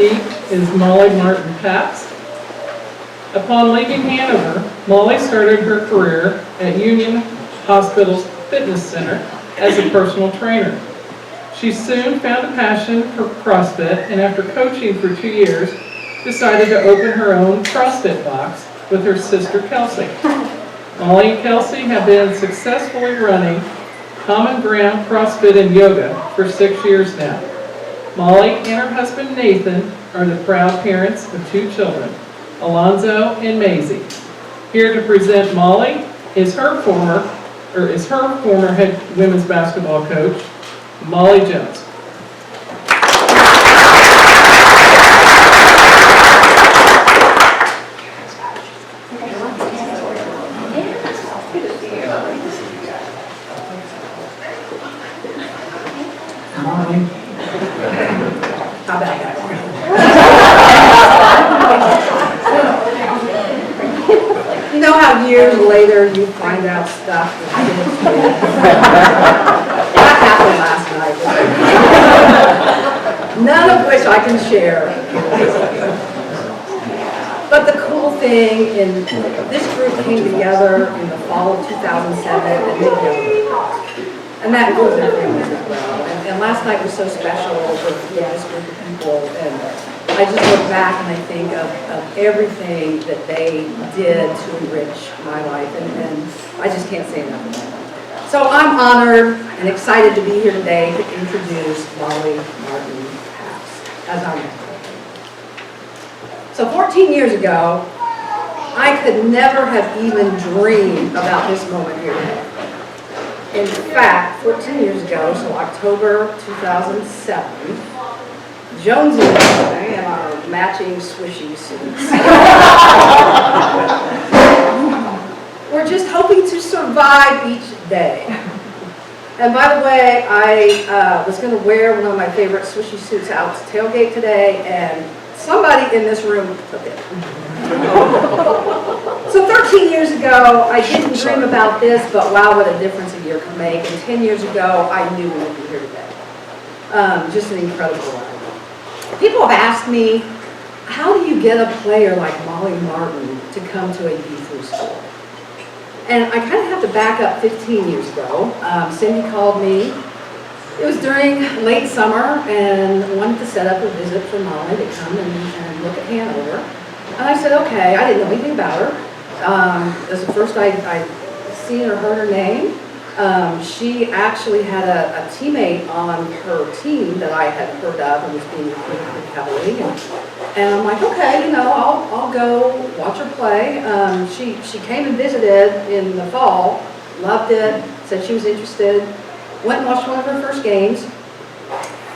Is Molly Martin Pabst. Upon leaving Hanover, Molly started her career at Union Hospital's Fitness Center as a personal trainer. She soon found a passion for CrossFit, and after coaching for 2 years, decided to open her own CrossFit box with her sister Kelsey. Molly and Kelsey have been successfully running Common Ground CrossFit and Yoga for 6 years now. Molly and her husband Nathan are the proud parents of 2 children, Alonzo and Maisie. Here to present Molly is her former head women's basketball coach, Molly Jones. You know how years later you find out stuff that that happened last night. None of which I can share. But the cool thing in this group came together in the fall of 2007 and and that includes their families as well. And last night was so special for this group of people. And I just look back and I think of everything that they did to enrich my life. And I just can't say enough about it. So I'm honored and excited to be here today to introduce Molly Martin Pabst as our next speaker. So 14 years ago, I could never have even dreamed about this moment here today. In fact, 14 years ago, so October 2007, Jonesy and I in our matching swishy suits we're just hoping to survive each day. And by the way, I was going to wear one of my favorite swishy suits out to tailgate today, and somebody in this room took it. So 13 years ago, I didn't dream about this, but wow, what a difference a year can make. And 10 years ago, I knew we would be here today. Just an incredible ride. People have asked me, how do you get a player like Molly Martin to come to a D3 school? And I kind of have to back up 15 years ago. Cindy called me. It was during late summer and wanted to set up a visit for Molly to come and look at Hanover. And I said, okay, I didn't know anything about her. That's the first I'd seen or heard her name. She actually had a teammate on her team that I had heard of and was being recruited pretty heavily. And I'm like, okay, I'll go watch her play. She came and visited in the fall, loved it, said she was interested, went and watched one of her first games,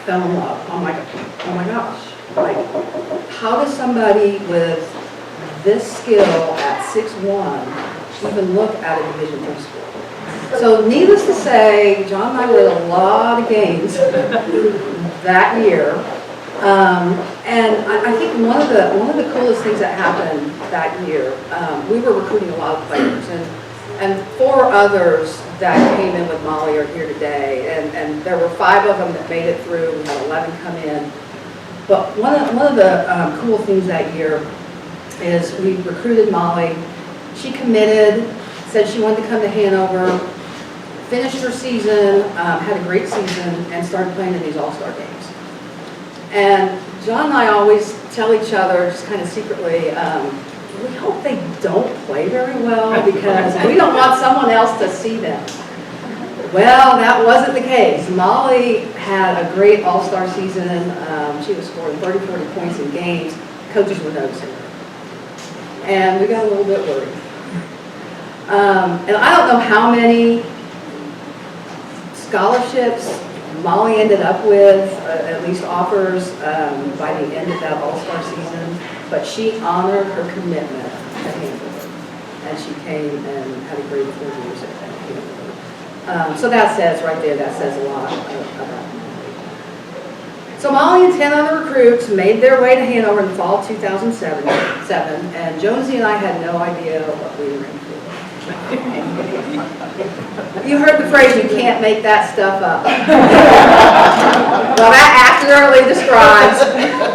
fell in love. Oh my gosh. Like, how does somebody with this skill at 6'1" even look at a Division III school? So needless to say, John and I were at a lot of games that year. And I think one of the coolest things that happened that year, we were recruiting a lot of players, and 4 others that came in with Molly are here today, and there were 5 of them that made it through. We had 11 come in. But one of the cool things that year is we recruited Molly. She committed, said she wanted to come to Hanover, finished her season, had a great season, and started playing in these all-star games. And John and I always tell each other, just kind of secretly, we hope they don't play very well because we don't want someone else to see them. Well, that wasn't the case. Molly had a great all-star season. She was scoring 30, 40 points in games. Coaches were noticing her. And we got a little bit worried. And I don't know how many scholarships Molly ended up with, at least offers, by the end of that all-star season. But she honored her commitment to Hanover. And she came and had a great 4 years at Hanover. So that says, right there, that says a lot about Molly. So Molly and 10 other recruits made their way to Hanover in the fall of 2007, and Jonesy and I had no idea what we were in for. You heard the phrase, you can't make that stuff up. Well, that accurately describes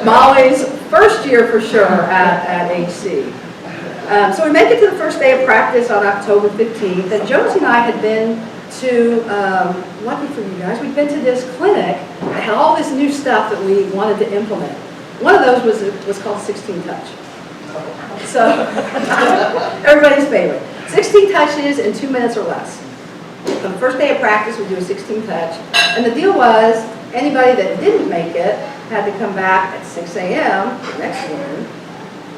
Molly's first year for sure at HC. So we make it to the first day of practice on October 15th, and Josie and I had been to, lucky for you guys, we'd been to this clinic that had all this new stuff that we wanted to implement. One of those was called 16 Touch. So, everybody's favorite. 16 touches in 2 minutes or less. On the first day of practice, we do a 16 touch, and the deal was, anybody that didn't make it had to come back at 6 a.m. the next morning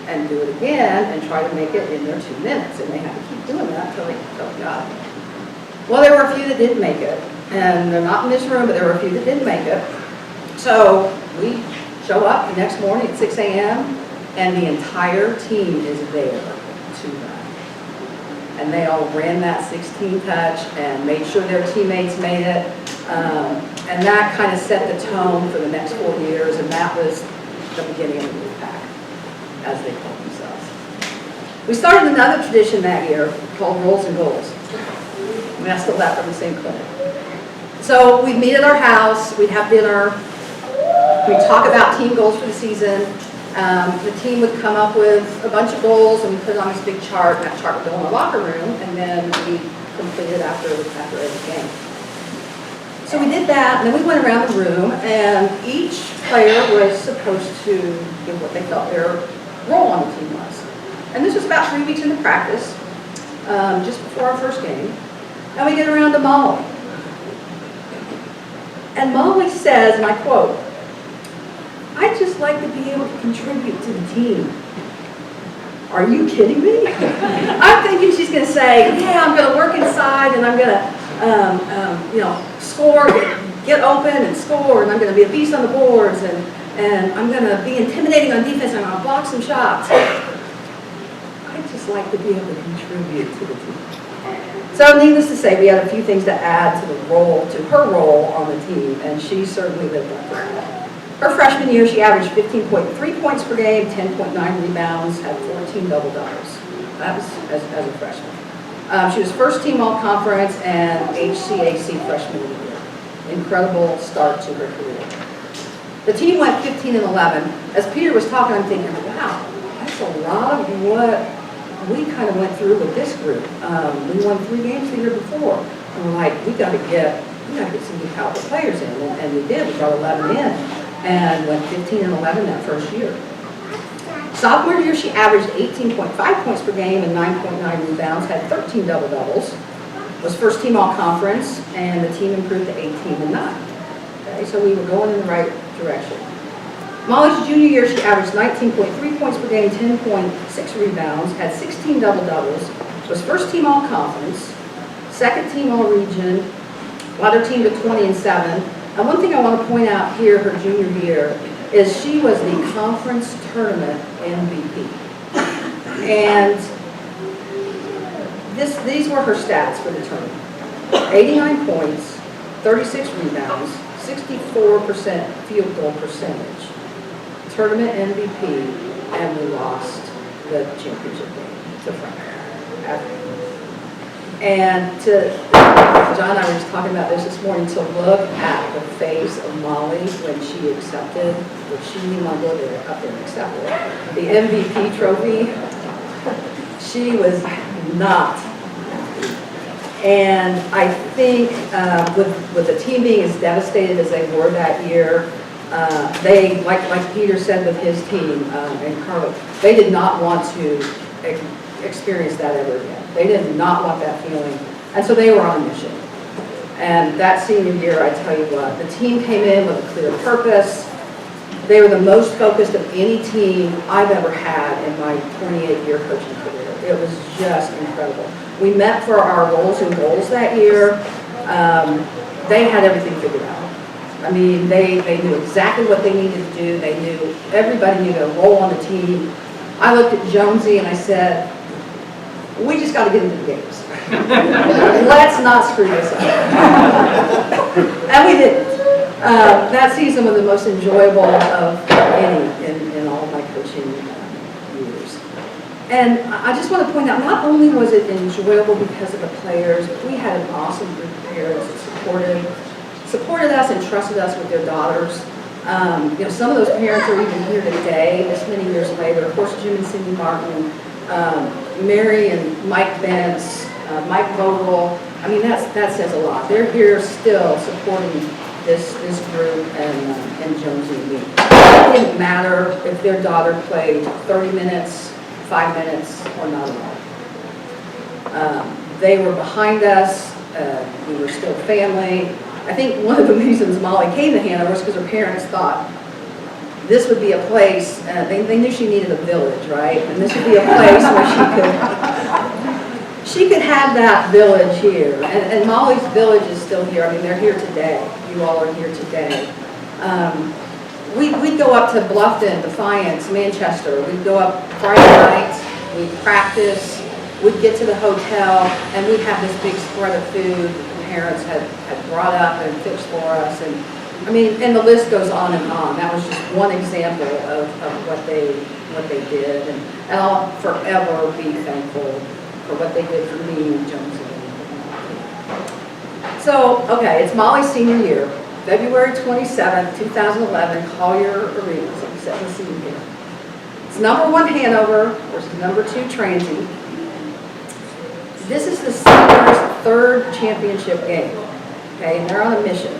and do it again and try to make it in their 2 minutes, and they had to keep doing that until they got it. Well, there were a few that didn't make it, and they're not in this room, but there were a few that didn't make it. So we show up the next morning at 6 a.m., and the entire team is there to run. And they all ran that 16 touch and made sure their teammates made it. And that kind of set the tone for the next 4 years, and that was the beginning of the Blue Pack, as they call themselves. We started another tradition that year called Rolls and Goals. And I stole that from the same clinic. So we'd meet at our house, we'd have dinner, we'd talk about team goals for the season. The team would come up with a bunch of goals, and we put it on this big chart, and that chart would go in the locker room, and then we completed after every game. So we did that, and then we went around the room, and each player was supposed to give what they felt their role on the team was. And this was about 3 weeks into practice, just before our first game. And we get around to Molly. And Molly says, and I quote, "I'd just like to be able to contribute to the team." Are you kidding me? I'm thinking she's going to say, "Yeah, I'm going to work inside, and I'm going to, score, get open and score, and I'm going to be a beast on the boards, and I'm going to be intimidating on defense, and I'm going to block some shots. I'd just like to be able to contribute to the team." So needless to say, we had a few things to add to her role on the team, and she certainly lived up to that. Her freshman year, she averaged 15.3 points per game, 10.9 rebounds, had 14 double-doubles. That was as a freshman. She was first team all-conference and HCAC freshman of the year. Incredible start to her career. The team went 15-11. As Peter was talking, I'm thinking, wow, that's a lot of what we kind of went through with this group. We won 3 games the year before. And we're like, we got to get some good caliber players in, and we did. We got 11 in. And went 15-11 that first year. Sophomore year, she averaged 18.5 points per game and 9.9 rebounds, had 13 double-doubles, was first team all-conference, and the team improved to 18-9. Okay, so we were going in the right direction. Molly's junior year, she averaged 19.3 points per game, 10.6 rebounds, had 16 double-doubles, was first team all-conference, second team all-region, led her team to 20-7. And one thing I want to point out here, her junior year, is she was the conference tournament MVP. And these were her stats for the tournament. 89 points, 36 rebounds, 64% field goal percentage, tournament MVP, and we lost the championship game to France. And John and I were just talking about this morning, to look at the face of Molly when she accepted, which she didn't want to go there, up there and accept it, the MVP trophy. She was not happy. And I think with the team being as devastated as they were that year, they, like Peter said with his team, and Carlo, they did not want to experience that ever again. They did not want that feeling. And so they were on a mission. And that senior year, I tell you what, the team came in with a clear purpose. They were the most focused of any team I've ever had in my 28-year coaching career. It was just incredible. We met for our roles and goals that year. They had everything figured out. I mean, they knew exactly what they needed to do. They knew, everybody knew their role on the team. I looked at Jonesy and I said, we just got to get into the games. Let's not screw this up. And we didn't. That season was the most enjoyable of any in all of my coaching years. And I just want to point out, not only was it enjoyable because of the players, but we had an awesome group of parents that supported us and trusted us with their daughters. Some of those parents are even here today, this many years later. Of course, Jim and Cindy Martin, Mary and Mike Bentz, Mike Vogel. I mean, that says a lot. They're here still supporting this group and Jonesy and me. It didn't matter if their daughter played 30 minutes, 5 minutes, or not at all. They were behind us. We were still family. I think one of the reasons Molly came to Hanover was because her parents thought this would be a place, they knew she needed a village, right? And this would be a place where she could have that village here. And Molly's village is still here. I mean, they're here today. You all are here today. We'd go up to Bluffton, Defiance, Manchester. We'd go up Friday nights. We'd practice. We'd get to the hotel, and we'd have this big spread of food that the parents had brought up and fixed for us. And I mean, and the list goes on and on. That was just one example of what they did. And I'll forever be thankful for what they did for me and Jonesy. So, okay, it's Molly's senior year, February 27th, 2011, Collier Arena, so I'm setting the scene here. It's #1 Hanover versus #2 Transy. This is the seniors' 3rd championship game, okay, and they're on a mission.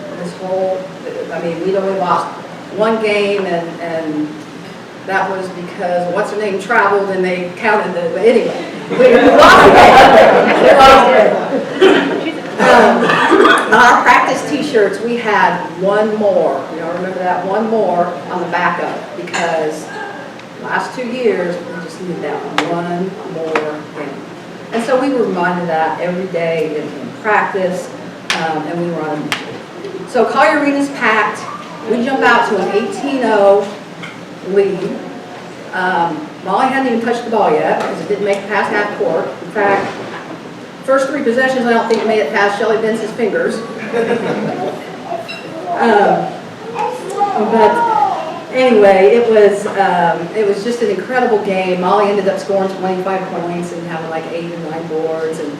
We'd only lost 1 game, and that was because what's-her-name traveled and they counted but anyway, we lost it. On our practice t-shirts, we had 1 more, remember that, 1 more on the back of it, because last 2 years, we just needed that 1 more game. And so we were reminded of that every day in practice, and we were on a mission. So Collier Arena's packed. We jump out to an 18-0 lead. Molly hadn't even touched the ball yet because it didn't make it past half court. In fact, first 3 possessions I don't think made it past Shelly Bentz's fingers. But anyway, it was just an incredible game. Molly ended up scoring 25 points and having like 8 or 9 boards, and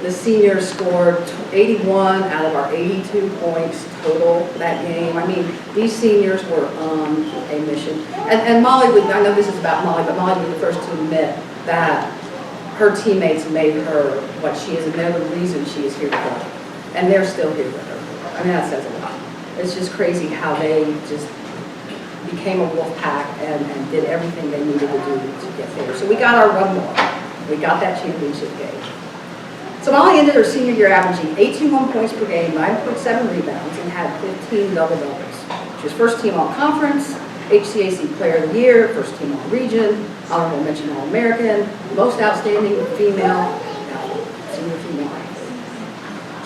the seniors scored 81 out of our 82 points total that game. I mean, these seniors were on a mission. And Molly I know this is about Molly, but Molly would be the first to admit that her teammates made her what she is, and they're the reason she is here today. And they're still here with her. I mean, that says a lot. It's just crazy how they just became a wolf pack and did everything they needed to do to get there. So we got our 1 more. We got that championship game. So Molly ended her senior year averaging 18.1 points per game, 9.7 rebounds, and had 15 double-doubles. She was first team all-conference, HCAC Player of the Year, first team all-region, honorable mention All-American, most outstanding female, senior female.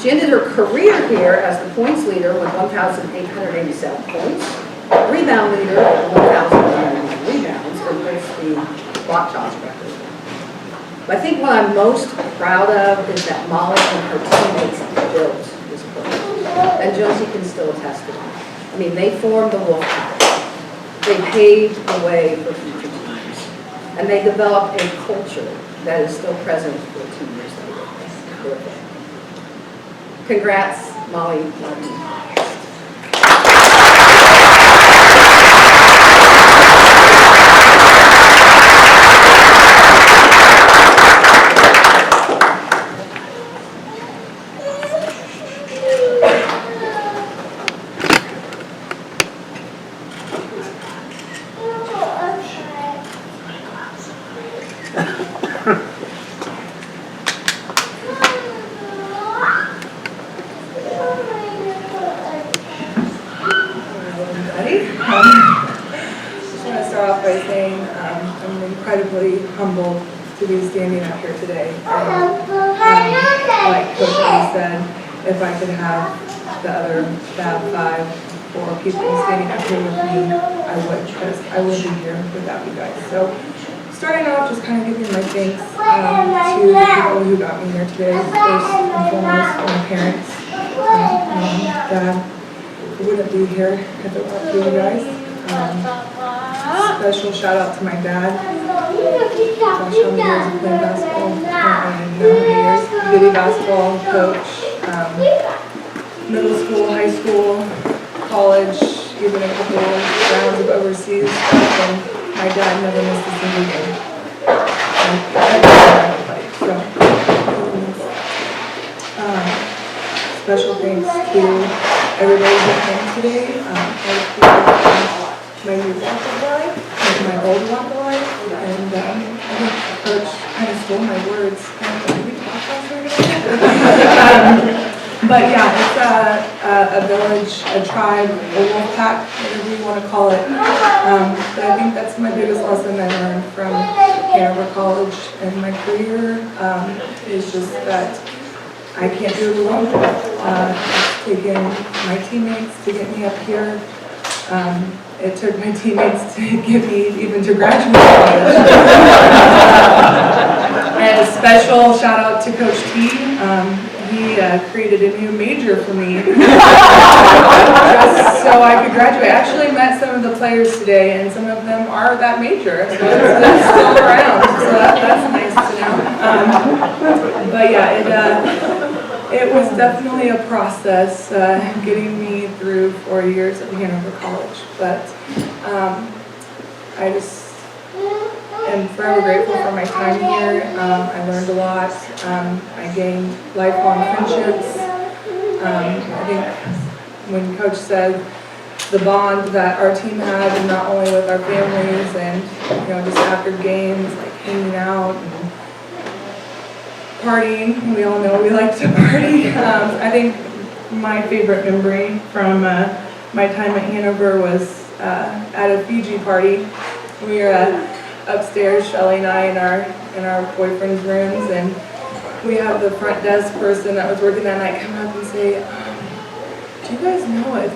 She ended her career here as the points leader with 1,887 points, rebound leader with 1,191 rebounds, and holds the block shots record. But I think what I'm most proud of is that Molly and her teammates built this program. And Josie can still attest to that. I mean, they formed the wolf pack. They paved the way for future teams. And they developed a culture that is still present 14 years later. Congrats, Molly Martin. Humbled to be standing up here today. Like Coach Lee said, if I could have the other Fab 5 or people standing up here with me, I would, because I wouldn't be here without you guys. So starting off, just kind of giving my thanks to the people who got me here today. First and foremost, my parents, mom, dad. I wouldn't be here if it weren't for you guys. Special shout out to my dad. Gosh, how many years of playing basketball? I don't know how many years. Baby basketball coach, middle school, high school, college, even a couple rounds of overseas stuff, and my dad never missed a single game. So, special thanks to everybody who came today, all the people from my new walk of life, and my old walk of life, and I think Coach kind of stole my words. Did we talk last night? But yeah, it's a village, a tribe, a wolf pack, whatever you want to call it. But I think that's my biggest lesson I learned from Hanover College and my career, is just that I can't do it alone. It's taken my teammates to get me up here. It took my teammates to get me even to graduate college. And a special shout out to Coach T. He created a new major for me just so I could graduate. I actually met some of the players today, and some of them are that major, so it's still around. So that's nice to know. But yeah, it was definitely a process getting me through 4 years at Hanover College. But I just am forever grateful for my time here. I learned a lot. I gained lifelong friendships. I think when Coach said the bond that our team had, and not only with our families and just after games, like hanging out and partying. We all know we like to party. I think my favorite memory from my time at Hanover was at a Fiji party. We were upstairs, Shelly and I, in our boyfriend's rooms, and we have the front desk person that was working that night come up and say, "Do you guys know if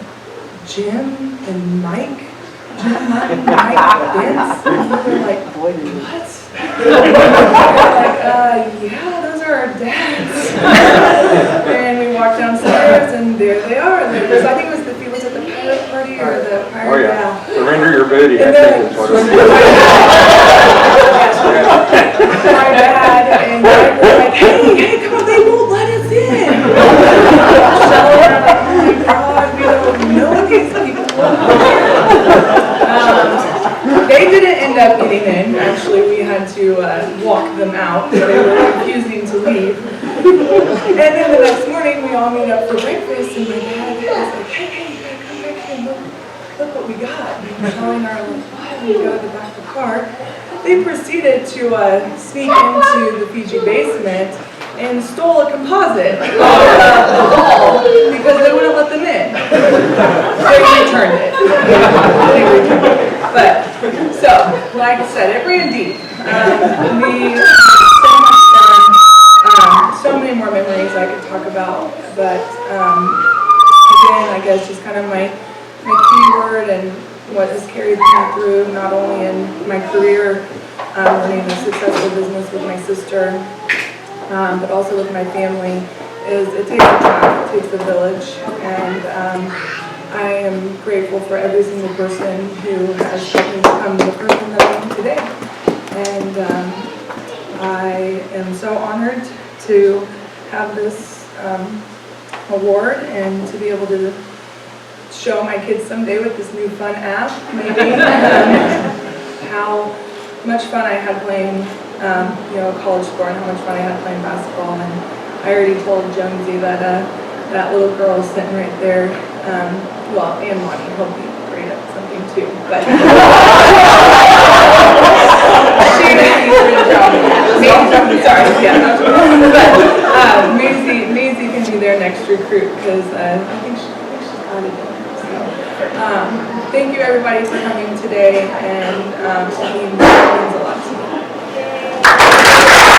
Jim and Mike dance?" And we were like, "What?" We were like, "Yeah, those are our dads." And we walked downstairs, and there they are. I think it was the pilot party or the pirate. Oh yeah, surrender your booty. I And think then that's what it my dad and Mike were like, hey, come on, they won't let us in. Shelly and I'm like, oh my God, we don't know these people. They didn't end up getting in. Actually, we had to walk them out. They were refusing to leave. And then the next morning, we all meet up for breakfast, and my dad was like, hey, you gotta come back here and look what we got. And Shelly and I were like, what? And we go to the back of the car. They proceeded to sneak into the Fiji basement and stole a composite off the wall because they wouldn't let them in. They returned it. But, so, like I said, it ran deep. We had so much fun. So many more memories I could talk about. But, again, I guess just kind of my key word and what has carried me through, not only in my career, running a successful business with my sister, but also with my family, is it takes a tribe, it takes a village, and I am grateful for every single person who has helped me become the person that I am today. And I am so honored to have this award and to be able to show my kids someday with this new fun app, maybe, how much fun I had playing, college sport, and how much fun I had playing basketball. And I already told Jonesy that that little girl is sitting right there, and Monty, he'll be great at something too, but she Maisie can be their next recruit because I think she's got it. Thank you everybody for coming today, and it means a lot.